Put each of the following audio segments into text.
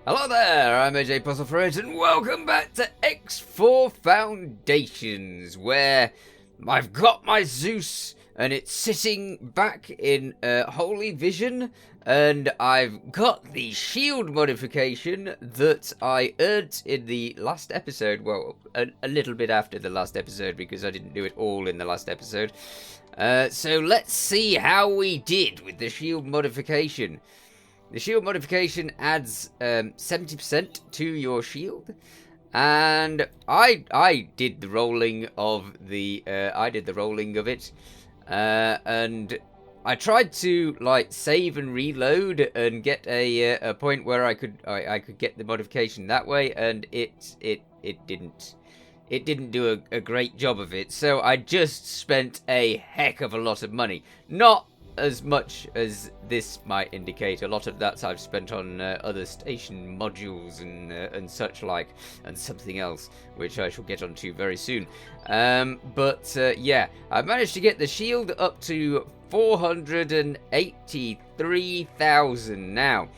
Hello there, I'm AJ PuzzleFerret, and welcome back to X4 Foundations, where I've got my Zeus, and it's sitting back in Holy Vision, and I've got the shield modification that I earned in the last episode, well, a little bit after the last episode, because I didn't do it all in the last episode. So let's see how we did with the shield modification. The shield modification adds 70% to your shield, and I did the rolling of the it, and I tried to like save and reload and get a point where I could get the modification that way, and it didn't do a great job of it. So I just spent a heck of a lot of money, not as much as this might indicate. A lot of that I've spent on other station modules and such like, and something else which I shall get onto very soon. Yeah, I managed to get the shield up to 483,000 now.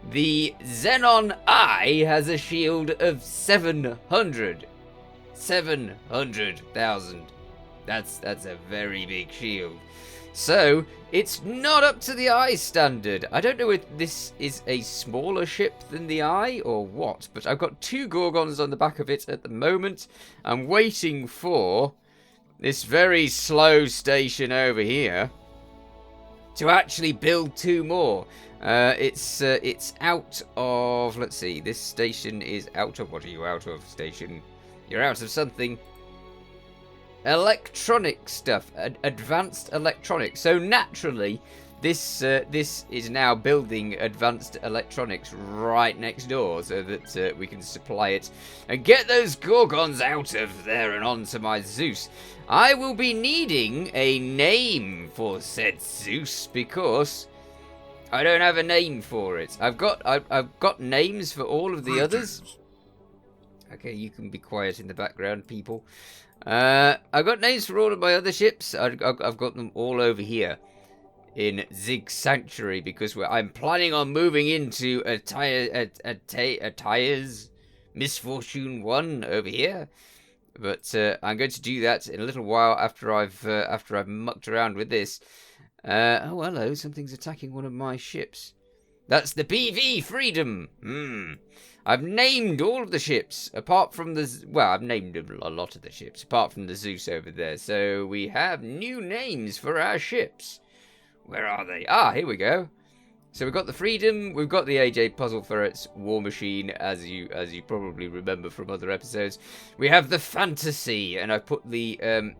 The Xenon Eye has a shield of 700,000. That's a very big shield. So, it's not up to the Eye standard. I don't know if this is a smaller ship than the Eye or what, but I've got 2 Gorgons on the back of it at the moment. I'm waiting for this very slow station over here to actually build 2 more. It's out of, let's see, this station is out of, what are you out of, station? You're out of something. Electronic stuff, advanced electronics. So naturally, this is now building advanced electronics right next door, so that we can supply it and get those Gorgons out of there and onto my Zeus. I will be needing a name for said Zeus because I don't have a name for it. I've got names for all of the others. Okay, you can be quiet in the background, people. I've got names for all of my other ships. I've got them all over here in Zig Sanctuary because I'm planning on moving into a Tires Misfortune 1 over here. But I'm going to do that in a little while after I've mucked around with this. Oh, hello, something's attacking one of my ships. That's the PV Freedom. I've named all of the ships, apart from the... Well, I've named a lot of the ships, apart from the Zeus over there. So we have new names for our ships. Where are they? Ah, here we go. So we've got the Freedom, we've got the AJ PuzzleFerret's War Machine, as you probably remember from other episodes. We have the Fantasy, and I put the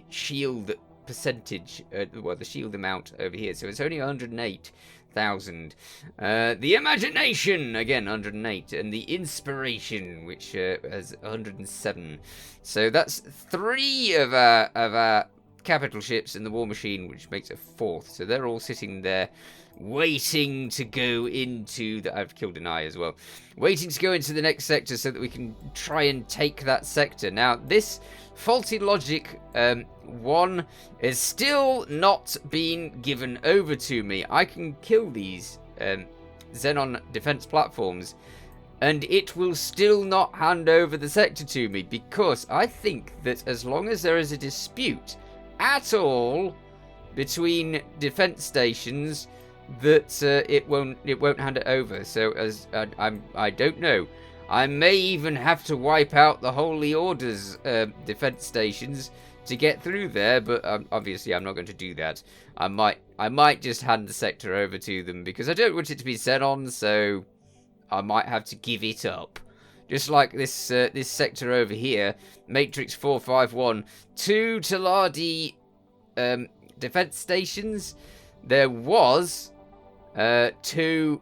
shield percentage, well, the shield amount over here. So it's only 108,000. The Imagination, again 108, and the Inspiration, which has 107. So that's 3 of our capital ships and the War Machine, which makes a 4th. So they're all sitting there waiting to go into the... I've killed an Eye as well. Waiting to go into the next sector so that we can try and take that sector. Now, this faulty logic 1 is still not being given over to me. I can kill these Xenon defense platforms, and it will still not hand over the sector to me, because I think that as long as there is a dispute at all between defense stations, that it won't hand it over. So as I don't know. I may even have to wipe out the Holy Order's defense stations to get through there, but obviously I'm not going to do that. I might just hand the sector over to them because I don't want it to be Xenon, so I might have to give it up. Just like this sector over here, Matrix 451, 2 Taladi defense stations. There was 2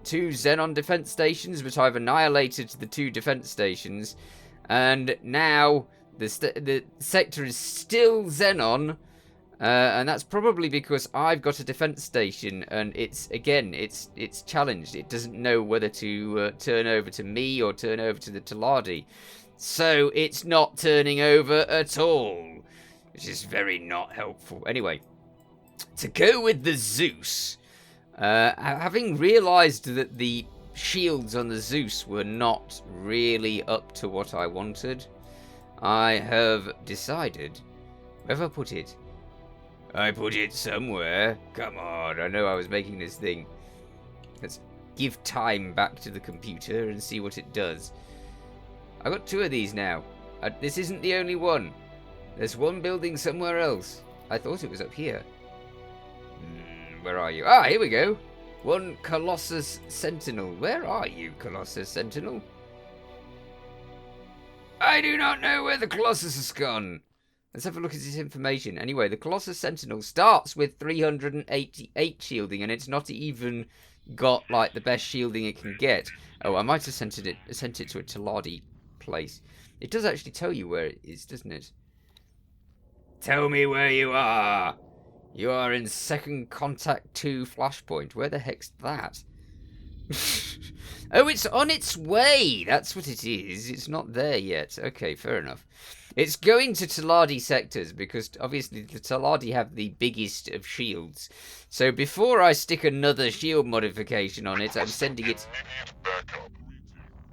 Xenon defense stations, but I've annihilated the 2 defense stations, and now the sector is still Xenon, and that's probably because I've got a defense station, and it's challenged. It doesn't know whether to turn over to me or turn over to the Taladi, so it's not turning over at all, which is very not helpful. Anyway, to go with the Zeus, having realised that the shields on the Zeus were not really up to what I wanted, I have decided... Where have I put it? I put it somewhere. Come on, I know I was making this thing. Let's give time back to the computer and see what it does. I got 2 of these now. This isn't the only one. There's one building somewhere else. I thought it was up here. Where are you? Ah, here we go. One Colossus Sentinel. Where are you, Colossus Sentinel? I do not know where the Colossus has gone. Let's have a look at this information. Anyway, the Colossus Sentinel starts with 388 shielding, and it's not even got like the best shielding it can get. Oh, I might have sent it to a Taladi place. It does actually tell you where it is, doesn't it? Tell me where you are. You are in Second Contact 2 Flashpoint. Where the heck's that? Oh, it's on its way. That's what it is. It's not there yet. Okay, fair enough. It's going to Taladi sectors because obviously the Taladi have the biggest of shields. So before I stick another shield modification on it, I'm sending it...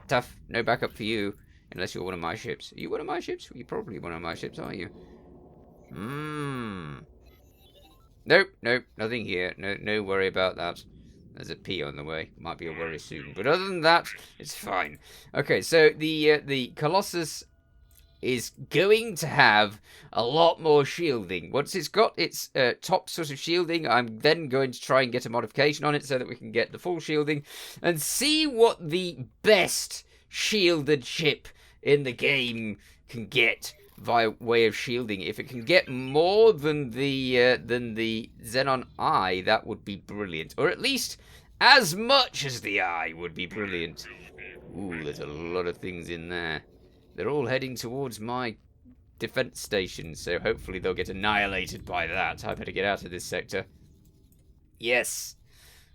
Tough. No backup for you. Unless you're one of my ships. Are you one of my ships? You're probably one of my ships, aren't you? Nope, nothing here. No worry about that. There's a P on the way. Might be a worry soon. But other than that, it's fine. Okay, so the Colossus is going to have a lot more shielding. Once it's got its top sort of shielding, I'm then going to try and get a modification on it so that we can get the full shielding and see what the best shielded ship in the game can get via way of shielding. If it can get more than the Xenon Eye, that would be brilliant. Or at least as much as the Eye would be brilliant. Ooh, there's a lot of things in there. They're all heading towards my defense station, so hopefully they'll get annihilated by that. I better get out of this sector. Yes.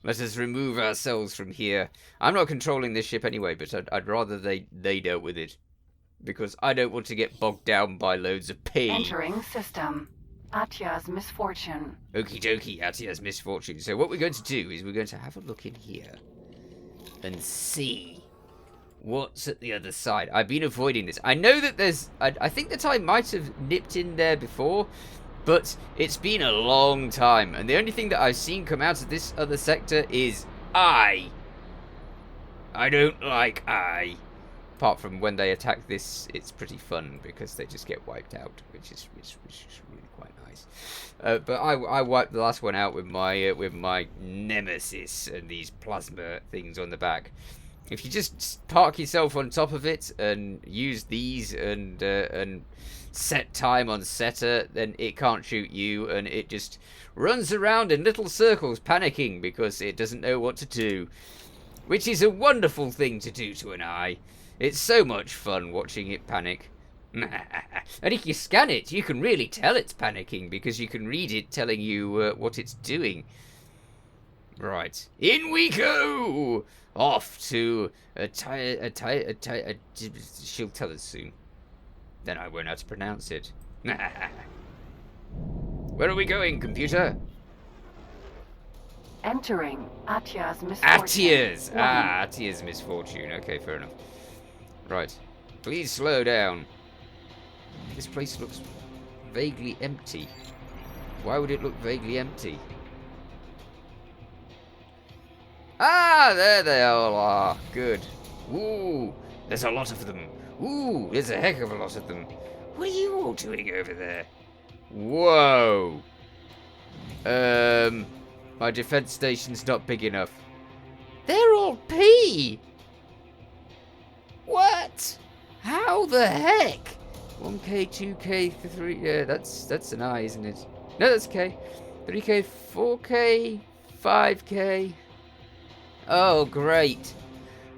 Let us remove ourselves from here. I'm not controlling this ship anyway, but I'd rather they dealt with it. Because I don't want to get bogged down by loads of pain. Entering system. Atya's misfortune. Okie dokie, Atya's misfortune. So what we're going to do is we're going to have a look in here. And see what's at the other side. I've been avoiding this. I know that there's... I think that I might have nipped in there before. But it's been a long time. And the only thing that I've seen come out of this other sector is I don't like I. Apart from when they attack this, it's pretty fun because they just get wiped out, which is really quite nice. But I wiped the last one out with my nemesis and these plasma things on the back. If you just park yourself on top of it and use these and set time on setter, then it can't shoot you, and it just runs around in little circles panicking because it doesn't know what to do, which is a wonderful thing to do to an eye. It's so much fun watching it panic. And if you scan it, you can really tell it's panicking because you can read it telling you what it's doing. Right. In we go! Off to she'll tell us soon. Then I won't know how to pronounce it. Where are we going, computer? Entering Atya's misfortune. Atya's! Atya's misfortune. Okay, fair enough. Right. Please slow down. This place looks vaguely empty. Why would it look vaguely empty? Ah, there they all are. Good. Ooh, there's a lot of them. Ooh, there's a heck of a lot of them. What are you all doing over there? Whoa. My defense station's not big enough. They're all P. What? How the heck? 1K, 2K, 3... Yeah, that's an I, isn't it? No, that's K. 3K, 4K, 5K. Oh, great.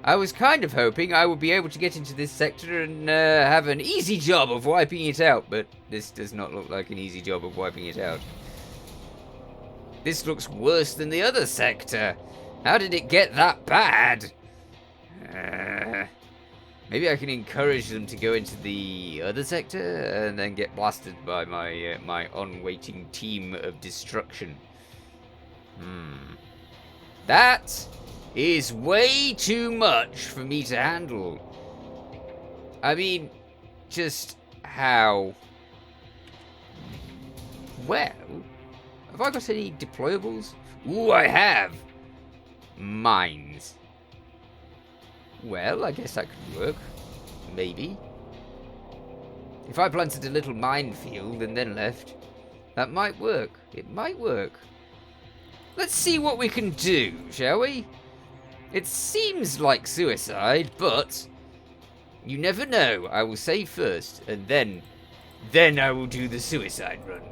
I was kind of hoping I would be able to get into this sector and have an easy job of wiping it out, but this does not look like an easy job of wiping it out. This looks worse than the other sector. How did it get that bad? Maybe I can encourage them to go into the other sector and then get blasted by my on-waiting team of destruction. That is way too much for me to handle. I mean, just how? Well, have I got any deployables? Ooh, I have! Mines. Well, I guess that could work. Maybe. If I planted a little minefield and then left, that might work. It might work. Let's see what we can do, shall we? It seems like suicide, but you never know. I will save first, and then I will do the suicide run.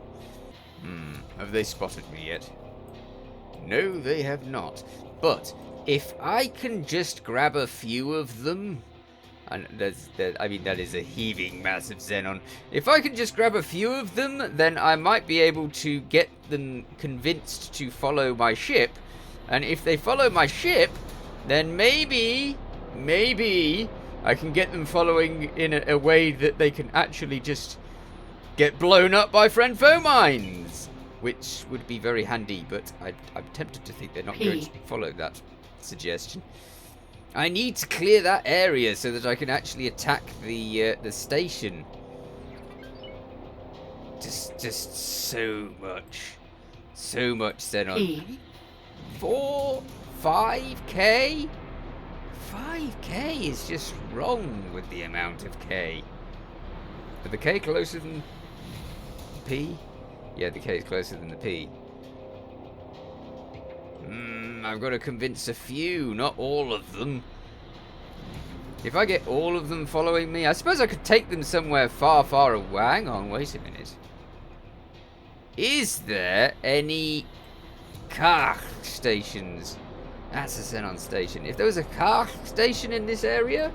Have they spotted me yet? No, they have not. But if I can just grab a few of them, and that is a heaving mass of Xenon. If I can just grab a few of them, then I might be able to get them convinced to follow my ship. And if they follow my ship, then maybe I can get them following in a way that they can actually just get blown up by friend foe mines, which would be very handy, but I'm tempted to think they're not going to follow that suggestion. I need to clear that area so that I can actually attack the station. Just so much Xenon. 5k? 5k is just wrong with the amount of K. Are the K closer than P? Yeah, the K is closer than the P. I've got to convince a few, not all of them. If I get all of them following me, I suppose I could take them somewhere far, far away. Hang on, wait a minute. Is there any car stations? That's a Xenon station. If there was a car station in this area,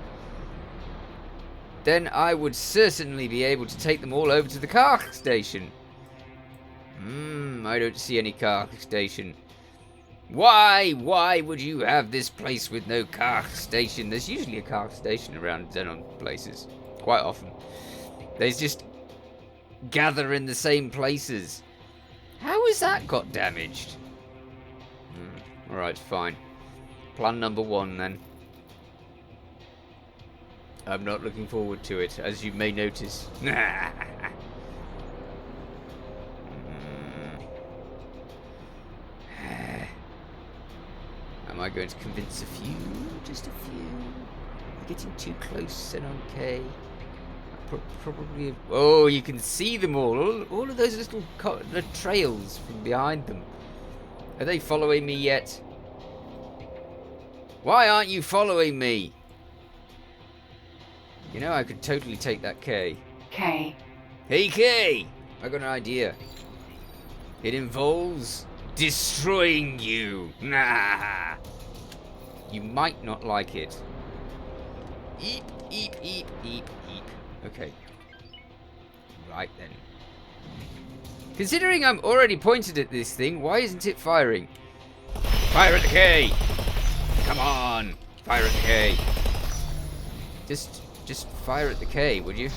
then I would certainly be able to take them all over to the car station. I don't see any car station. Why would you have this place with no car station? There's usually a car station around Xenon places. Quite often. They just gather in the same places. How has that got damaged? Alright, fine. Plan number 1 then. I'm not looking forward to it, as you may notice. Am I going to convince a few? Just a few. You're getting too close, Xenon K. Probably. Oh, you can see them all. All of those little trails from behind them. Are they following me yet? Why aren't you following me? You know, I could totally take that K. K. Hey, K! I got an idea. It involves destroying you. Nah. You might not like it. Eep, eep, eep, eep, eep. Okay. Right then. Considering I'm already pointed at this thing, why isn't it firing? Fire at the K! Come on! Fire at the K. Just fire at the K, would you?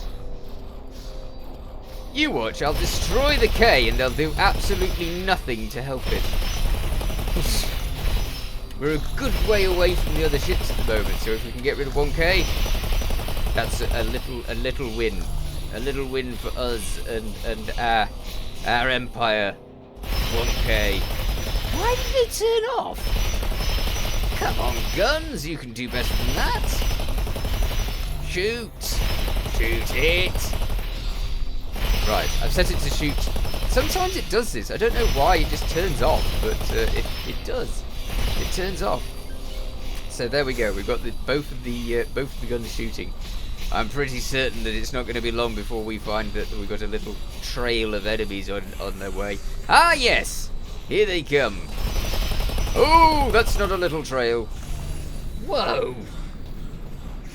You watch, I'll destroy the K and they'll do absolutely nothing to help it. We're a good way away from the other ships at the moment, so if we can get rid of 1K, that's a little win. A little win for us and our empire. 1K. Why did they turn off? Come on, guns, you can do better than that. Shoot. Shoot it. Right, I've set it to shoot. Sometimes it does this. I don't know why it just turns off, but it does. It turns off. So there we go. We've got both of the guns shooting. I'm pretty certain that it's not going to be long before we find that we've got a little trail of enemies on their way. Ah, yes! Here they come. Oh, that's not a little trail. Whoa!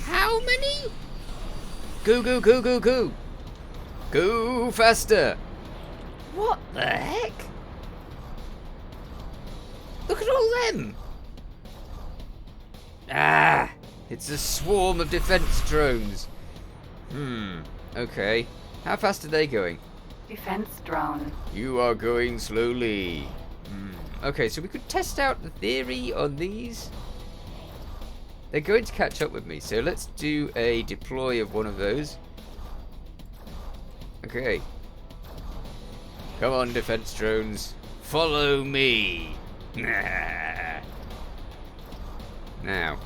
How many? Go, go, go, go, go! Go faster! What the heck? Look at all them! Ah! It's a swarm of defense drones. Okay. How fast are they going? Defense drone. You are going slowly. Okay, so we could test out the theory on these. They're going to catch up with me, so let's do a deploy of one of those. Okay. Come on, defense drones. Follow me. Now,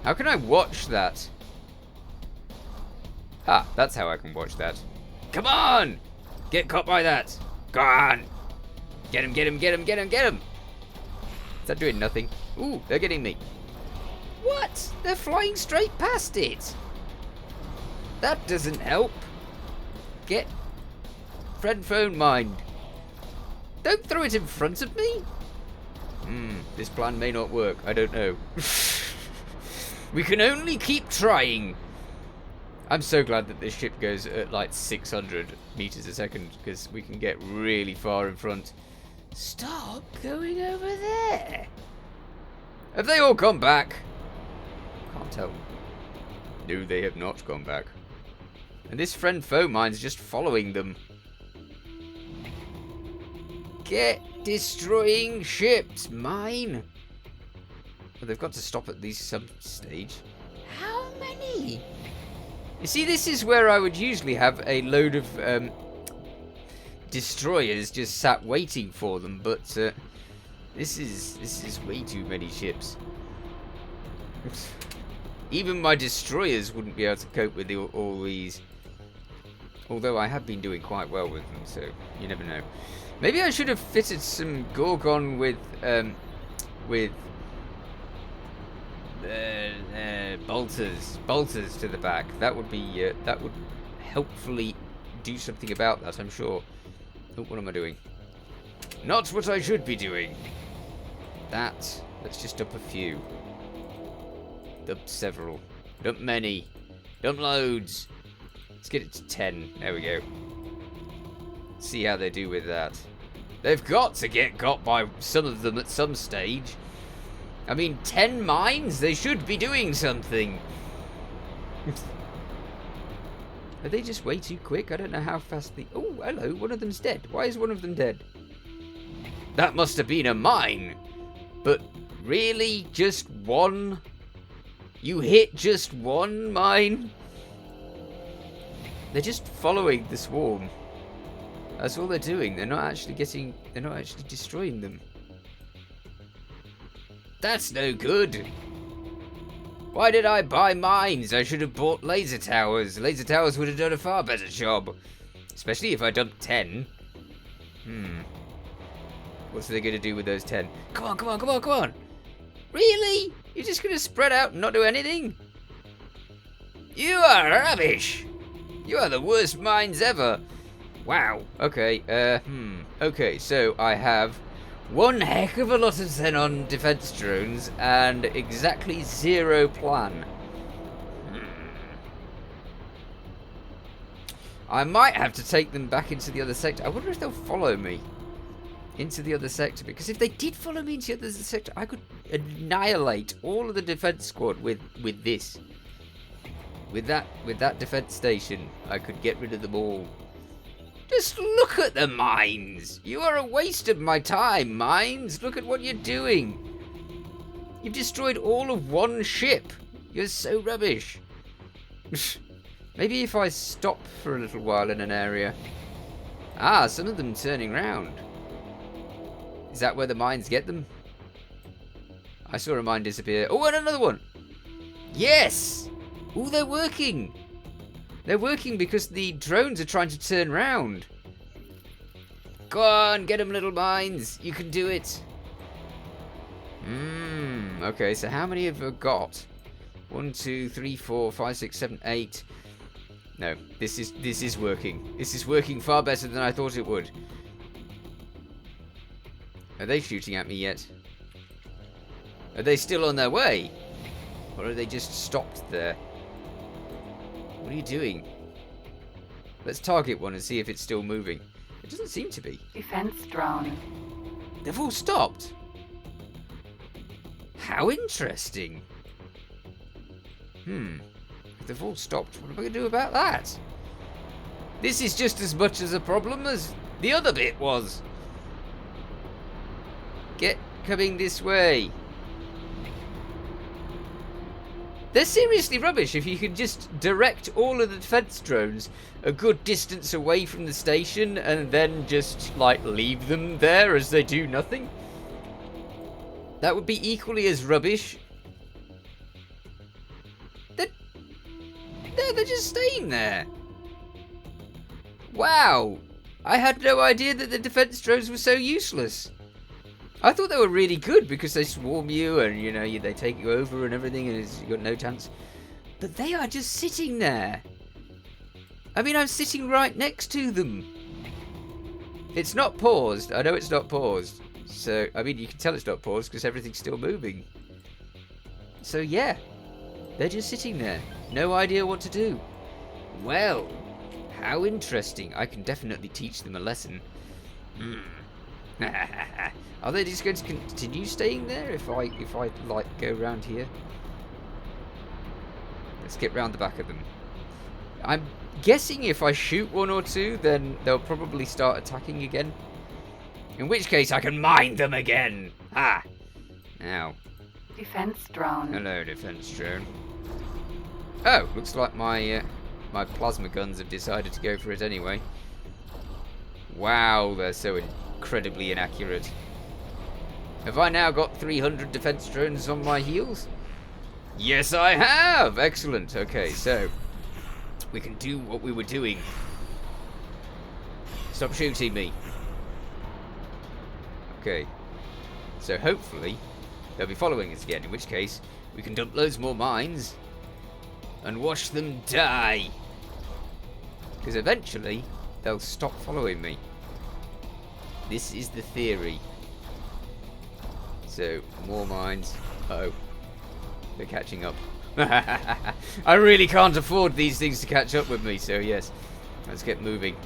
how can I watch that? Ah, that's how I can watch that. Come on! Get caught by that. Go on. Get him, get him, get him, get him, get him. Is that doing nothing? Ooh, they're getting me. What? They're flying straight past it. That doesn't help. Get friend phone mind. Don't throw it in front of me. This plan may not work. I don't know. We can only keep trying. I'm so glad that this ship goes at like 600 meters a second, because we can get really far in front. Stop going over there. Have they all gone back? Can't tell. No, they have not gone back. And this friend foe mine's just following them. Get destroying ships, mine. Well, they've got to stop at least some stage. How many? You see, this is where I would usually have a load of destroyers just sat waiting for them, but this is way too many ships. Even my destroyers wouldn't be able to cope with all these. Although I have been doing quite well with them, so you never know. Maybe I should have fitted some Gorgon with bolters to the back. That would be that would helpfully do something about that, I'm sure. Oh, what am I doing? Not what I should be doing. That. Let's just dump a few. Dump several. Dump many. Dump loads. Let's get it to 10. There we go. See how they do with that. They've got to get got by some of them at some stage. I mean, 10 mines? They should be doing something. Are they just way too quick? I don't know how fast the... Oh, hello. One of them's dead. Why is one of them dead? That must have been a mine. But really? Just one? You hit just one mine? They're just following the swarm. That's all they're doing. They're not actually destroying them. That's no good. Why did I buy mines? I should have bought laser towers. Laser towers would have done a far better job. Especially if I dumped 10. What's they going to do with those 10? Come on, come on, come on, come on. Really? You're just going to spread out and not do anything? You are rubbish. You are the worst mines ever. Wow. Okay. Okay, so I have one heck of a lot of Xenon defense drones and exactly 0 plan. I might have to take them back into the other sector. I wonder if they'll follow me into the other sector, because if they did follow me into the other sector, I could annihilate all of the defense squad with this. With that defense station, I could get rid of them all. Just look at the mines. You are a waste of my time, mines. Look at what you're doing. You've destroyed all of one ship. You're so rubbish. Maybe if I stop for a little while in an area. Ah, some of them turning round. Is that where the mines get them? I saw a mine disappear. Oh, and another one. Yes. Oh, they're working. They're working because the drones are trying to turn round. Go on, get them, little mines. You can do it. Okay, so how many have I got? 1, 2, 3, 4, 5, 6, 7, 8. No, this is working. This is working far better than I thought it would. Are they shooting at me yet? Are they still on their way? Or are they just stopped there? What are you doing? Let's target one and see if it's still moving. It doesn't seem to be. Defense drone. They've all stopped. How interesting. If they've all stopped, what am I going to do about that? This is just as much as a problem as the other bit was. Get coming this way. They're seriously rubbish. If you could just direct all of the defense drones a good distance away from the station and then just, like, leave them there as they do nothing. That would be equally as rubbish. They're just staying there. Wow. I had no idea that the defense drones were so useless. I thought they were really good because they swarm you and, you know, they take you over and everything and you've got no chance. But they are just sitting there. I mean, I'm sitting right next to them. It's not paused. I know it's not paused. So, I mean, you can tell it's not paused because everything's still moving. So, yeah. They're just sitting there. No idea what to do. Well, how interesting. I can definitely teach them a lesson. Are they just going to continue staying there if I like go around here? Let's get round the back of them. I'm guessing if I shoot one or two, then they'll probably start attacking again. In which case I can mine them again. Ah. Now. Defense drone. Hello, defense drone. Oh, looks like my my plasma guns have decided to go for it anyway. Wow, they're so incredibly inaccurate. Have I now got 300 defense drones on my heels? Yes, I have! Excellent. Okay, so we can do what we were doing. Stop shooting me. Okay. So hopefully they'll be following us again, in which case we can dump loads more mines and watch them die. Because eventually they'll stop following me. This is the theory. So, more mines. Uh-oh. They're catching up. I really can't afford these things to catch up with me, so yes. Let's get moving.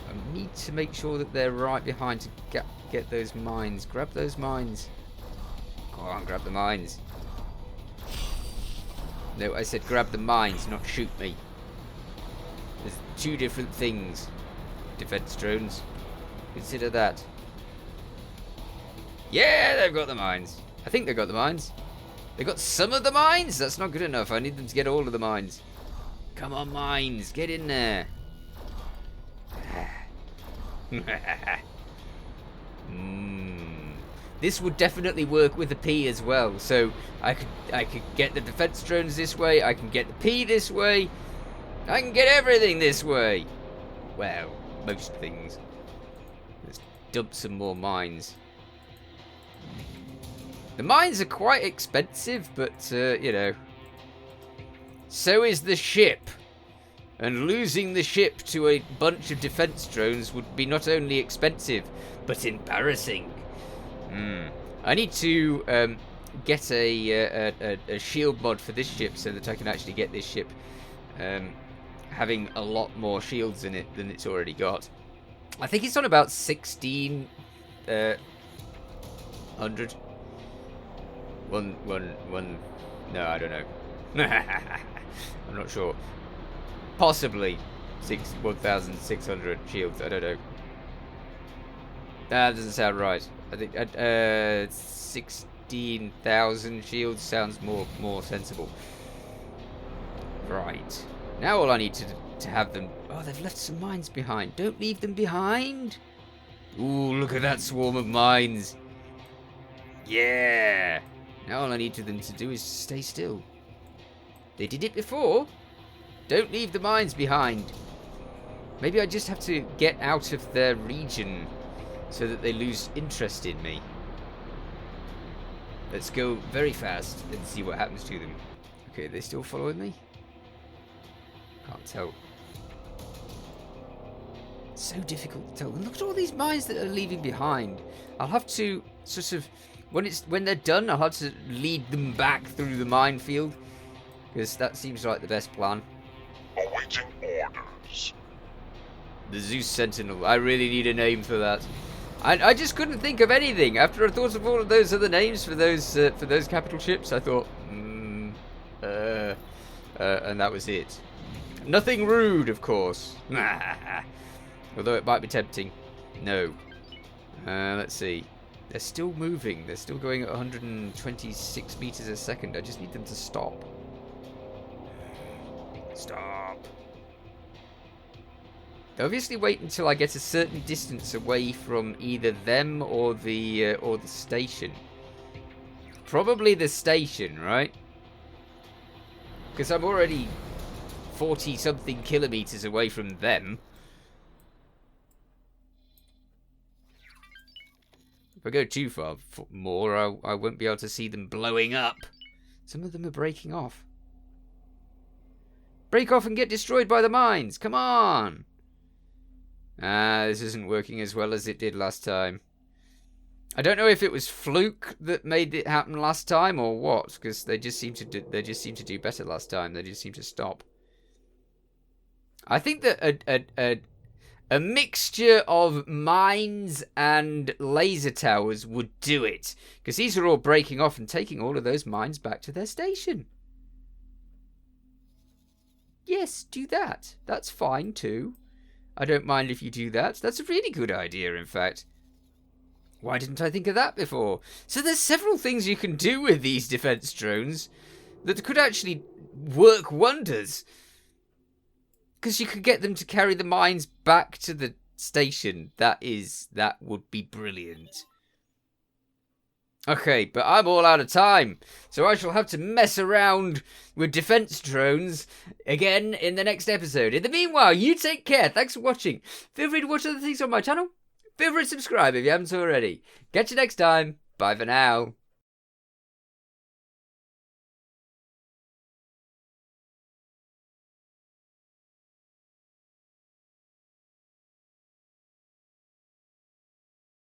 I need to make sure that they're right behind to get those mines. Grab those mines. Go on, grab the mines. No, I said grab the mines, not shoot me. There's two different things. Defense drones. Consider that. Yeah, they've got the mines. I think they've got the mines. They got some of the mines? That's not good enough. I need them to get all of the mines. Come on, mines. Get in there. This would definitely work with the P as well. So I could get the defense drones this way. I can get the P this way. I can get everything this way. Well, most things. Let's dump some more mines. The mines are quite expensive, but, you know. So is the ship. And losing the ship to a bunch of defense drones would be not only expensive, but embarrassing. I need to get a shield mod for this ship so that I can actually get this ship having a lot more shields in it than it's already got. I think it's on about 1600. No, I don't know. I'm not sure. Possibly 1,600 shields. I don't know. That doesn't sound right. I think 16,000 shields sounds more sensible. Right. Now all I need to have them. Oh, they've left some mines behind. Don't leave them behind. Ooh, look at that swarm of mines. Yeah. Now all I need them to do is stay still. They did it before. Don't leave the mines behind. Maybe I just have to get out of their region so that they lose interest in me. Let's go very fast and see what happens to them. Okay, are they still following me? Can't tell. It's so difficult to tell. Look at all these mines that are leaving behind. I'll have to sort of, when they're done, I'll have to lead them back through the minefield, because that seems like the best plan. Awaiting orders. The Zeus Sentinel. I really need a name for that. I just couldn't think of anything. After I thought of all of those other names for those capital ships, I thought, and that was it. Nothing rude, of course. Although it might be tempting. No. Let's see. They're still moving. They're still going at 126 meters a second. I just need them to stop. Stop. They obviously wait until I get a certain distance away from either them or the station. Probably the station, right? Because I'm already 40-something kilometers away from them. If I go too far more, I won't be able to see them blowing up. Some of them are breaking off. Break off and get destroyed by the mines. Come on. This isn't working as well as it did last time. I don't know if it was fluke that made it happen last time or what, because they just seem to do better last time. They just seem to stop. I think that a mixture of mines and laser towers would do it, because these are all breaking off and taking all of those mines back to their station. Yes, do that. That's fine too. I don't mind if you do that. That's a really good idea, in fact. Why didn't I think of that before? So there's several things you can do with these defense drones that could actually work wonders. Because you could get them to carry the mines back to the station. That would be brilliant. Okay, but I'm all out of time, so I shall have to mess around with defense drones again in the next episode. In the meanwhile, you take care. Thanks for watching. Feel free to watch other things on my channel. Feel free to subscribe if you haven't already. Catch you next time. Bye for now.